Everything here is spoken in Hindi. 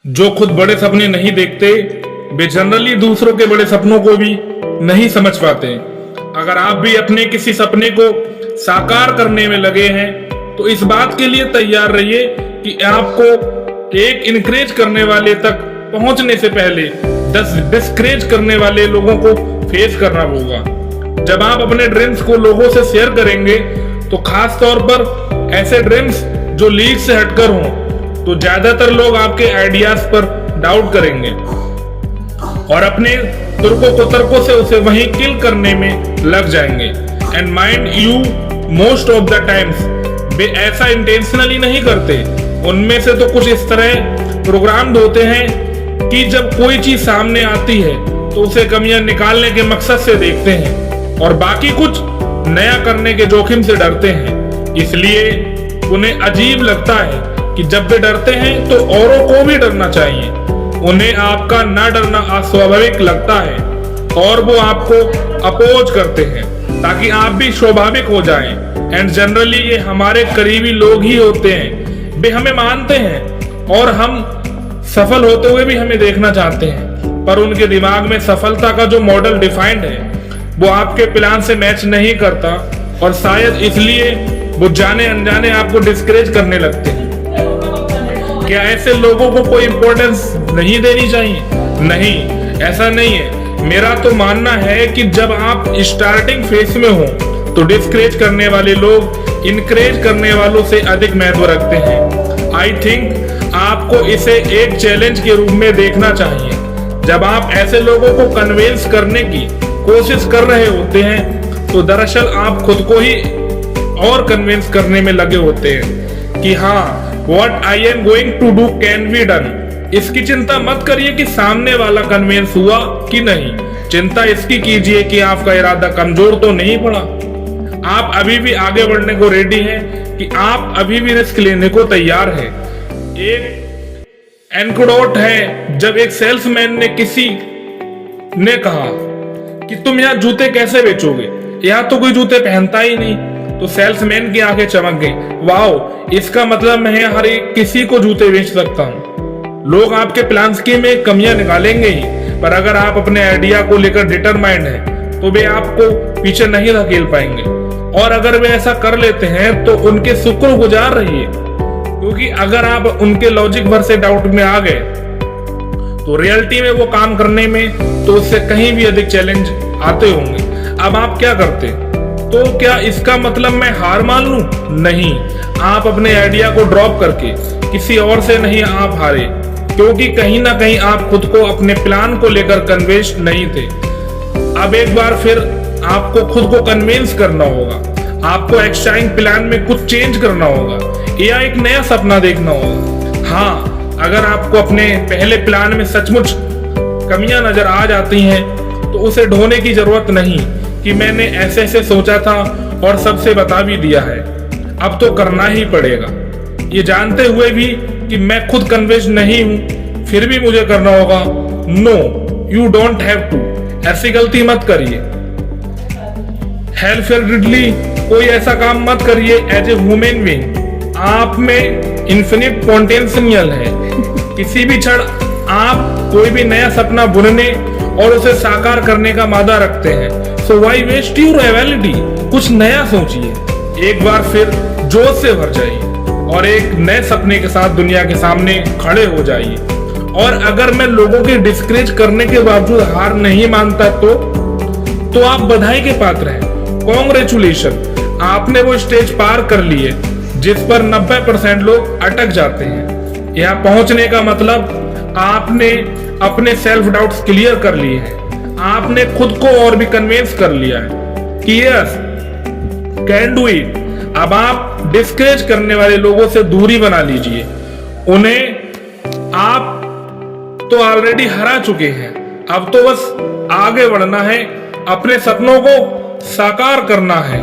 जो खुद बड़े सपने नहीं देखते वे जनरली दूसरों के बड़े सपनों को भी नहीं समझ पाते। अगर आप भी अपने किसी सपने को साकार करने में लगे हैं तो इस बात के लिए तैयार रहिए कि आपको एक इनकरेज करने वाले तक पहुंचने से पहले 10 डिस्करेज करने वाले लोगों को फेस करना होगा। जब आप अपने ड्रीम्स को लोगों से शेयर करेंगे तो खास तौर पर ऐसे ड्रीम्स जो लीग से हटकर हों तो ज्यादातर लोग आपके आइडियाज पर डाउट करेंगे और अपने तर्कों से उसे वहीं किल करने में लग जाएंगे। And mind you most of the times वे ऐसा इंटेंशनली नहीं करते। उनमें से तो कुछ इस तरह प्रोग्राम्ड होते हैं कि जब कोई चीज सामने आती है तो उसे कमियां निकालने के मकसद से देखते हैं और बाकी कुछ नया करने के जोखिम से डरते हैं। इसलिए उन्हें अजीब लगता है कि जब वे डरते हैं तो औरों को भी डरना चाहिए। उन्हें आपका ना डरना अस्वाभाविक लगता है और वो आपको अपोज करते हैं ताकि आप भी स्वाभाविक हो जाएं। एंड जनरली ये हमारे करीबी लोग ही होते हैं। वे हमें मानते हैं और हम सफल होते हुए भी हमें देखना चाहते हैं, पर उनके दिमाग में सफलता का जो मॉडल डिफाइंड है वो आपके प्लान से मैच नहीं करता और शायद इसलिए वो जाने अनजाने आपको डिस्करेज करने लगते हैं। क्या ऐसे लोगों को कोई इंपॉर्टेंस नहीं देनी चाहिए? नहीं, ऐसा नहीं है। मेरा तो मानना है कि जब आप स्टार्टिंग फेज में हो तो डिस्करेज करने वाले लोग इनकरेज करने वालों से अधिक महत्व रखते हैं। आई थिंक आपको इसे एक चैलेंज के रूप में देखना चाहिए। जब आप ऐसे लोगों को कन्विंस करने की कोशिश कर रहे होते हैं तो दरअसल आप खुद को ही और कन्विंस करने में लगे होते हैं कि हाँ, What I am going to do can be done। इसकी चिंता मत करिए कि सामने वाला कन्विंस हुआ कि नहीं। चिंता इसकी कीजिए कि आपका इरादा कमजोर तो नहीं पड़ा। आप अभी भी आगे बढ़ने को रेडी हैं, कि आप अभी भी रिस्क लेने को तैयार हैं। एक एनकोडोट है, जब एक सेल्समैन ने किसी ने कहा कि तुम यहाँ जूते कैसे बेचोगे, यहाँ तो कोई जूते पहनता ही नहीं, तो सेल्समैन की आंखें चमक गई। वाओ, इसका मतलब मैं हर एक किसी को जूते बेच सकता हूँ। लोग आपके प्लान स्कीम में कमियां निकालेंगे ही, पर अगर आप अपने आइडिया को लेकर डिटरमाइंड हैं तो वे आपको पीछे नहीं धकेल पाएंगे। और अगर वे ऐसा कर लेते हैं तो उनके शुक्रगुजार रहिए, क्योंकि अगर आप उनके लॉजिक भर से डाउट में आ गए तो रियलिटी में वो काम करने में तो उससे कहीं भी अधिक चैलेंज आते होंगे। अब आप क्या करते? तो क्या इसका मतलब मैं हार मान लूं? नहीं, आप अपने आइडिया को ड्रॉप करके किसी और से नहीं आप हारे, क्योंकि कहीं ना कहीं आप खुद को अपने प्लान को लेकर कन्विंस नहीं थे। अब एक बार फिर आपको खुद को कन्विंस करना होगा। आपको एक्सटाइम प्लान में कुछ चेंज करना होगा या एक नया सपना देखना होगा। हाँ, अगर आपको अपने पहले प्लान में सचमुच कमियां नजर आ जाती हैं तो उसे ढोने की जरूरत नहीं कि मैंने ऐसे ऐसे सोचा था और सबसे बता भी दिया है। अब तो करना ही पड़ेगा, ये जानते हुए भी कि मैं खुद कन्विंस नहीं हूं, फिर भी मुझे करना होगा। No, you don't have to. ऐसी गलती मत करिए। हेल्फेडली कोई ऐसा काम मत करिए एज ए ह्यूमन बीइंग। आप में इन्फिनिट पोटेंशियल है। किसी भी क्षण आप कोई भी नया सपना बुनने और उसे साकार करने का मादा रखते हैं। So why waste your ability? कुछ नया सोचिए, एक बार फिर जोश से भर जाइए और एक नए सपने के साथ दुनिया के सामने खड़े हो जाइए। और अगर मैं लोगों के डिस्करेज करने के बावजूद हार नहीं मानता तो आप बधाई के पात्र हैं। कॉन्ग्रेचुलेशन, आपने वो स्टेज पार कर ली है जिस पर 90% लोग अटक जाते हैं। यहाँ पहुंचने का मतलब आपने अपने सेल्फ डाउट्स क्लियर कर लिए हैं। आपने खुद को और भी कन्विंस कर लिया है कि यस, कैन डू इट। अब आप डिस्करेज करने वाले लोगों से दूरी बना लीजिए। उन्हें आप तो ऑलरेडी हरा चुके हैं। अब तो बस आगे बढ़ना है, अपने सपनों को साकार करना है।